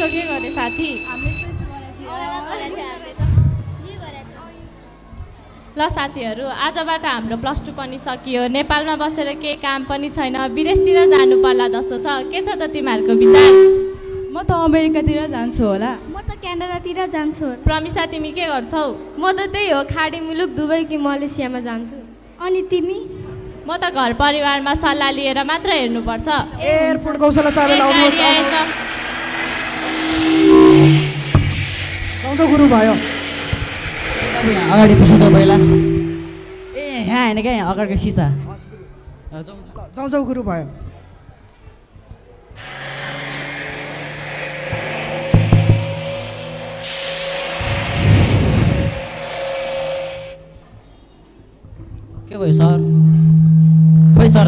के गरे साथी? ल साथीहरू, आजबाट हाम्रो प्लस टू पनि सकियो। नेपालमा बसेर केही काम पनि छैन, विदेशतिर जानु पर्ला जस्तो छ। के छ त तिमीहरूको विचार? म त अमेरिकातिर जान्छु होला। म त क्यानाडातिर जान्छु होला। प्रमिसा तिमी के गर्छौ? म त त्यही हो, खाडी मुलुक दुबई कि मलेसियामा जान्छु। अनि तिमी? म त घर परिवारमा सल्लाह लिएर मात्र हेर्नुपर्छ। एयरपोर्ट गौशाला चाबेल आउनुहोस्। जाउँछ गुरु भयो। अगाडि पुग्छु त पहिला। ए यहाँ होइन क्या, यहाँ अगाडिको सिसा। जाउँ जाउँ गुरु भयो। के भयो सर? खोइ सर,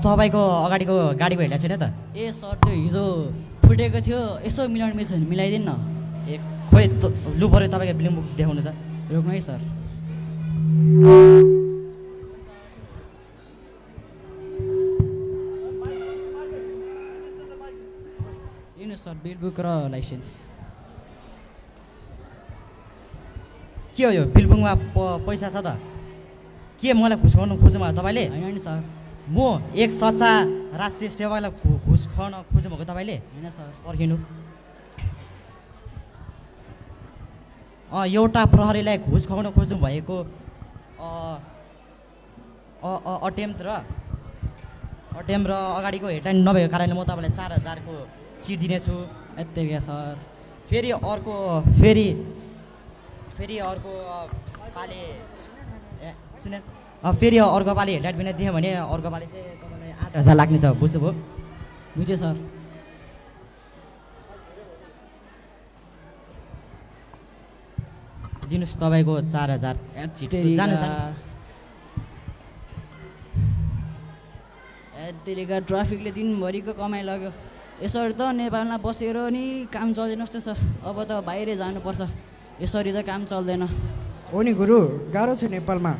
तपाईँको अगाडिको गाडीको हेडलाइट छैन त? ए सर, त्यो हिजो फुटेको थियो, यसो मिलाउनु मिल्छ भने मिलाइदिनु न। ए खोइ लु पऱ्यो, तपाईँको बिलिङ बुक देखाउनु त। रोक्नु है सर। लिनु सर, बिल बुक र लाइसेन्स। के हो यो बिल बुकमा पैसा छ त? के मलाई घुस खुवाउनु खोज्नुभयो तपाईँले? होइन नि सर, म एक सच्चा राष्ट्रिय सेवालाई घुस खुवाउन खोज्नुभएको तपाईँले? होइन सर। पर्खिनु। एउटा प्रहरीलाई घुस खुवाउन खोज्नु भएको अटेम्प र अगाडिको हेडलाइन नभएको कारणले म तपाईँलाई 4000को चिट दिनेछु। यति सर। फेरि अर्को पालि सुने, फेरि अर्को पालि हेडलाइट बिना दियो भने अर्को पालि चाहिँ तपाईँलाई 8000 लाग्ने छ। बुझ्नुभयो? बुझेँ सर। दिनुहोस् तपाईँको 4000 जानुहोस्। यतिका ट्राफिकले दिनभरिको कमाइ लाग्यो। यसरी त नेपालमा बसेर नि काम चल्दैन जस्तो छ। अब त बाहिरै जानुपर्छ, यसरी त काम चल्दैन। हो नि गुरु, गाह्रो छ नेपालमा।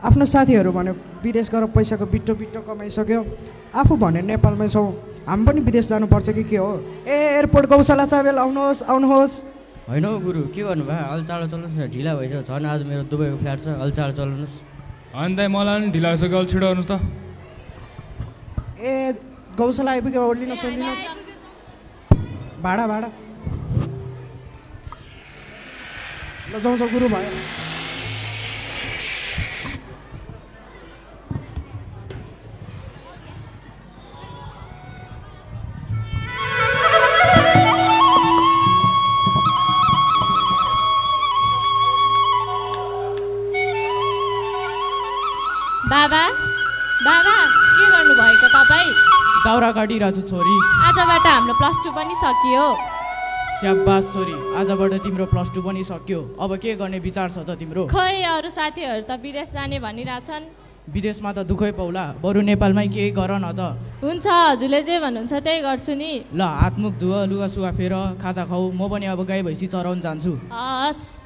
आफ्नो साथीहरू भने विदेश गएर पैसाको बिट्टो कमाइसक्यो, आफू भने नेपालमै छौँ। हामी पनि विदेश जानुपर्छ कि के हो? एयरपोर्ट गौशाला चाबेल आउनुहोस् आउनुहोस्। होइन हौ गुरु, के गर्नु भयो? अल्चाडो चल्नुहोस् न, ढिला भइसक्यो। झन् आज मेरो दुबईको फ्ल्याट छ, अल्चाडो चल्नुहोस्। होइन त मलाई पनि ढिला भइसक्यो, अलि छिटो गर्नुहोस् त। ए गौशाला आइपुग्यो, ओर्लिनुहोस् ओर्लिनुहोस्। भाडा ल जाउँछ गुरु भयो। बाबा के गर्नुभएको तपाईँ? दाउरा काटिरहेको छु छोरी। आजबाट हाम्रो प्लस टू पनि सकियो। स्याबास छोरी, आजबाट तिम्रो प्लस टू पनि सक्यो। अब के गर्ने विचार छ त तिम्रो? खोइ अरू साथीहरू त विदेश जाने भनिरहेछन्। विदेशमा त दुःखै पाउला, बरु नेपालमै केही गर न त। हुन्छ, हजुरले जे भन्नुहुन्छ त्यही गर्छु नि। ल हात मुख धुव, लुगा सुगा फेर, खाजा खाऊ। म पनि अब गाई भैँसी चराउन जान्छु। हस्।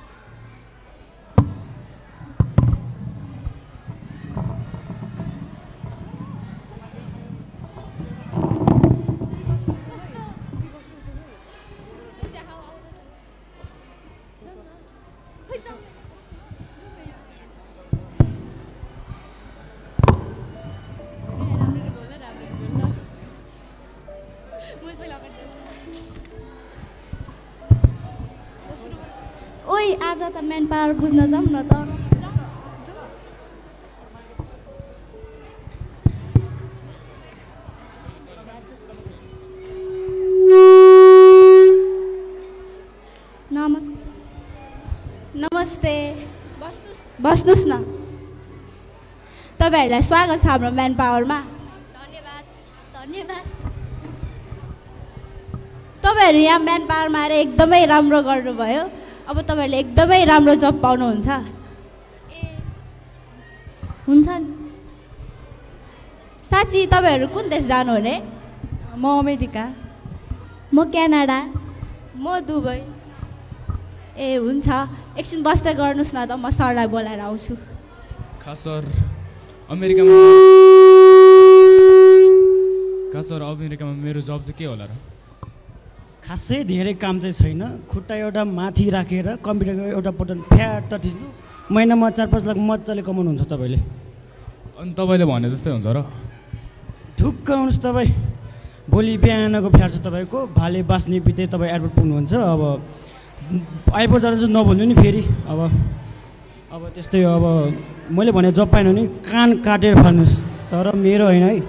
ओइ, आज त म्यान पावर बुझ्न जाउँ न त। नमस्ते। बस्नुहोस् न। तपाईँहरूलाई स्वागत छ हाम्रो म्यान पावरमा। धन्यवाद। धन्यवाद। तपाईँहरू यहाँ म्यान पावरमा आएर एकदमै राम्रो गर्नुभयो। अब तपाईँहरूले एकदमै राम्रो जब पाउनुहुन्छ। हुन्छ नि। साँच्ची तपाईँहरू कुन देश जानु अरे? म अमेरिका। म क्यानाडा। म दुबई। ए हुन्छ, एकछिन बस्दै गर्नुहोस् न त, म सरलाई बोलाएर आउँछु। खास सर अमेरिकामा मेरो जब चाहिँ के होला र? खासै धेरै काम चाहिँ छैन। खुट्टा एउटा माथि राखेर कम्प्युटरको एउटा बटन फ्याट थिच्नु, महिनामा 4-5 लाख मजाले कमाउनुहुन्छ तपाईँले। अनि तपाईँले भने जस्तै हुन्छ र? ढुक्क आउनुहोस् तपाईँ। भोलि बिहानको फ्याट छ तपाईँको, भाले बाँच्ने बित्दै तपाईँ एयरपोर्ट पुग्नुहुन्छ। अब एयरपोर्ट जाँदा चाहिँ नभन्नु नि फेरि। अब त्यस्तै हो। अब मैले भने जब पाएन भने कान काटेर फाल्नुहोस्, तर मेरो होइन है।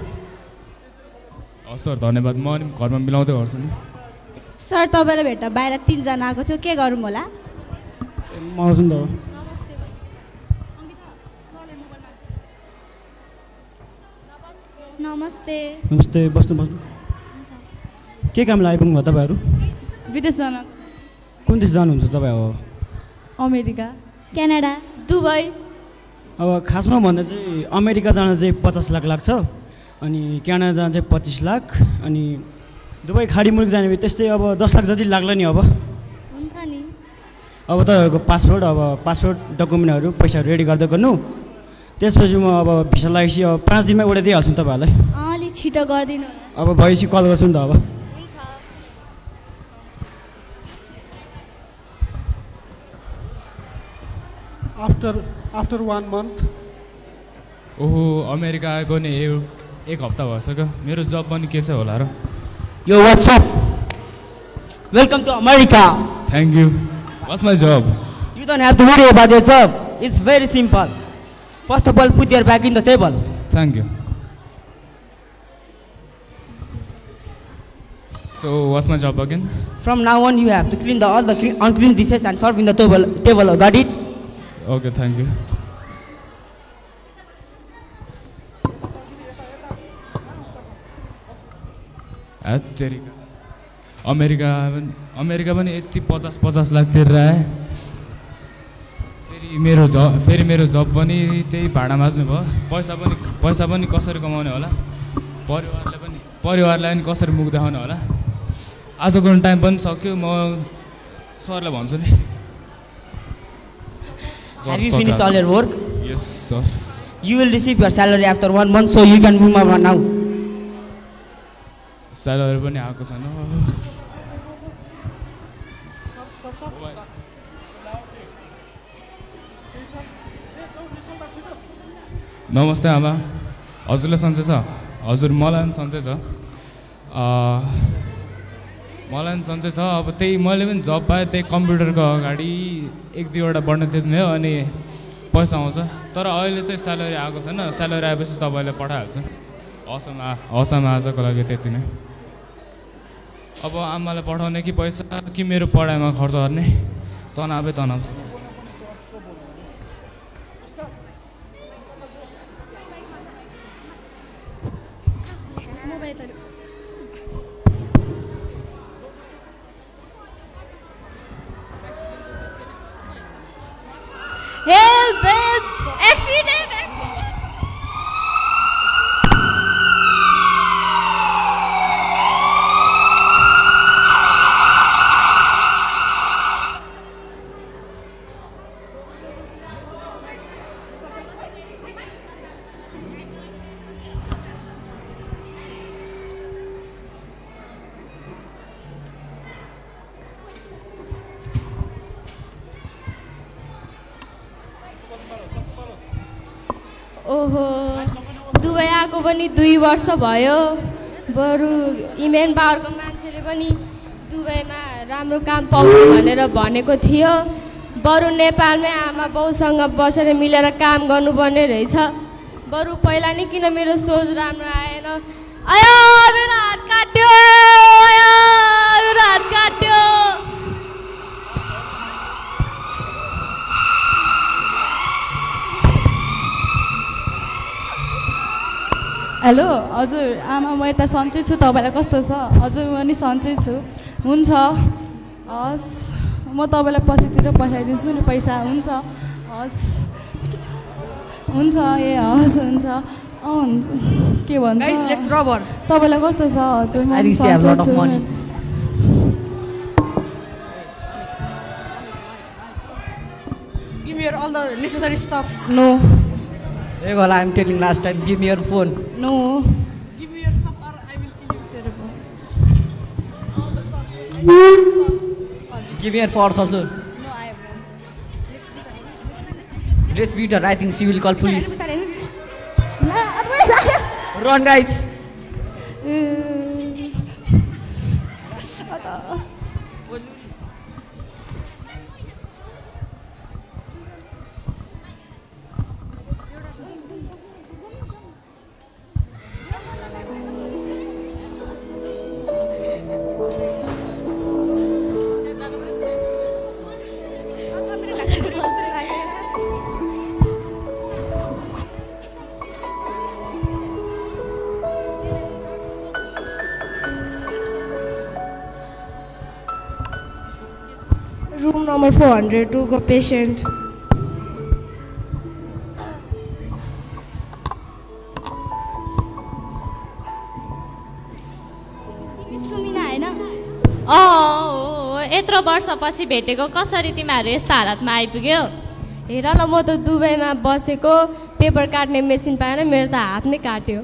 हस् सर, धन्यवाद। म अनि घरमा मिलाउँदै गर्छु नि। सर तपाईँलाई भेट्न बाहिर 3 जना आएको थियो, के गरौँ होला? म आउँछु नि त। नमस्ते। नमस्ते, बस्नु। के कामले आइपुग्नु भयो तपाईँहरू? विदेश जान। कुन देश जानुहुन्छ तपाईँ? अब अमेरिका, क्यानाडा, दुबई। अब खासमा भन्दा चाहिँ अमेरिका जान चाहिँ 50 लाख लाग्छ, अनि क्यानाडा जान चाहिँ 25 लाख, अनि दुबई खाडी मुलुक जाने त्यस्तै अब 10 लाख जति लाग्ला नि। अब हुन्छ नि। अब तपाईँहरूको पासपोर्ट डकुमेन्टहरू पैसा रेडी गर्दै गर्नु, त्यसपछि म अब भिसा लागेपछि अब 5 दिनमै उडाइदिइहाल्छु नि तपाईँहरूलाई। अलिक छिटो गरिदिनु होला। अब भएपछि कल गर्छु नि त। अब आफ्टर 1 month। ओहो, अमेरिका आएको नि 1 हप्ता भइसक्यो। मेरो जब पनि के छ होला र? Yo, what's up? Welcome to America. Thank you. What's my job? You don't have to worry about your job. It's very simple. First of all, put your bag in the table. Thank you. So, what's my job again? From now on, you have to clean all the unclean dishes and serve in the table. Got it? Okay, thank you. America पनि यति 50 लाख तिरेर आए। फेरि मेरो जब पनि त्यही भाडा माझ्नु भयो। पैसा पनि कसरी कमाउने होला, परिवारलाई पनि कसरी मुख देखाउने होला। आजको टाइम पनि सक्यो। म सरलाई भन्छु नि। Have you finished all your work? Yes, sir. You will receive your salary after 1 month, so you can move on now. Salary पनि आएको छैन। नमस्ते आमा, हजुरलाई सन्चै छ? हजुर, मलाई पनि सन्चै छ। मलाई पनि सन्चै छ। अब त्यही मैले पनि जब पाएँ, त्यही कम्प्युटरको अगाडि 1-2वटा बढ्न थिच्ने हो, अनि पैसा आउँछ। तर अहिले चाहिँ स्यालेरी आएको छैन। स्यालेरी आएपछि तपाईँले पठाइहाल्छु। हवस् आजको लागि त्यति नै। अब आमालाई पठाउने कि पैसा, कि मेरो पढाइमा खर्च गर्ने? तनावै तनाव छ। Help! Accident! ओहो, दुबई आएको पनि 2 वर्ष भयो। बरु इमेन पावरको मान्छेले पनि दुबईमा राम्रो काम पाउँछु भनेर भनेको थियो। बरु नेपालमै आमा बाउसँग बसेर मिलेर काम गर्नुपर्ने रहेछ। बरु पहिला नि किन मेरो सोच राम्रो आएन। आयो, मेरो हात काट्यो। हेलो हजुर, आमा म यता सन्चै छु। तपाईँलाई कस्तो छ? हजुर, म नि सन्चै छु। हुन्छ, हस्, म तपाईँलाई पछितिर पठाइदिन्छु नि पैसा। हुन्छ, हस्, हुन्छ। ए हस्, हुन्छ। हुन्छ, के भन्छ? तपाईँलाई कस्तो छ? हजुर, म सन्चै छु। Give me all the necessary stuffs. No. Hey, well, I'm telling last time, give me your phone. No. Give me your stuff or I will kill you. Terrible. All the stuff. Give me a pause also. Let's beat her. I think she will call police. Run, guys. Room number 402 को patient. Sumina हैन? यत्रो वर्षपछि भेटेको कसरी तिमीहरू यस्तो हालतमा आइपुग्यो? हेर न म त दुबईमा बसेको पेपर काट्ने मेसिन पाएन मेरो त हात नै काट्यो।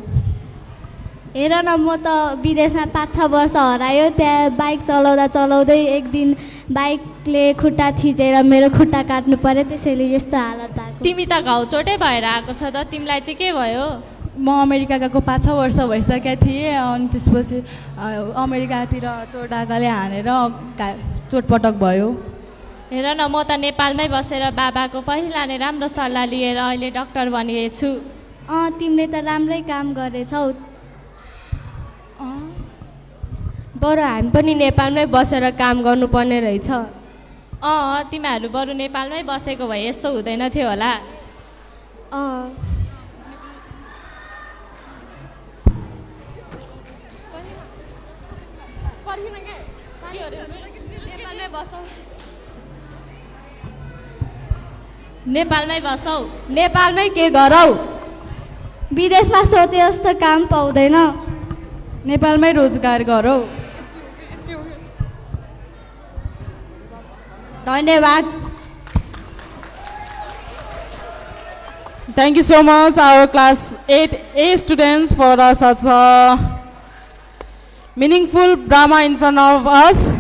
हेर न म त विदेशमा 5-6 वर्ष हरायो त्यहाँ बाइक चलाउँदा चलाउँदै एक दिन बाइकले खुट्टा थिचेर मेरो खुट्टा काट्नु पर्यो त्यसैले यस्तो हालत भएको। तिमी त घाउ चोटै भएर आएको छ त तिमीलाई चाहिँ के भयो? म अमेरिका गएको 5-6 वर्ष भइसकेका थिएँ अनि त्यसपछि अमेरिकातिर चोटाकाले हानेर चोटपटक भयो। हेर न म त नेपालमै बसेर बाबाको पहिला नै राम्रो सल्लाह लिएर अहिले डाक्टर बनिएछु। तिमीले त राम्रै काम गरेछौ। बरु हामी पनि नेपालमै बसेर काम गर्नुपर्ने रहेछ। तिमीहरू बरु नेपालमै बसेको भए यस्तो हुँदैन थियो होला। नेपालमै बसौ। नेपालमै के गरौ? विदेशमा सोचे जस्तो काम पाउँदैन। नेपालमै रोजगार गरौ। धन्यवाद। Thank you so much, our class 8A students, for such a meaningful drama in front of us.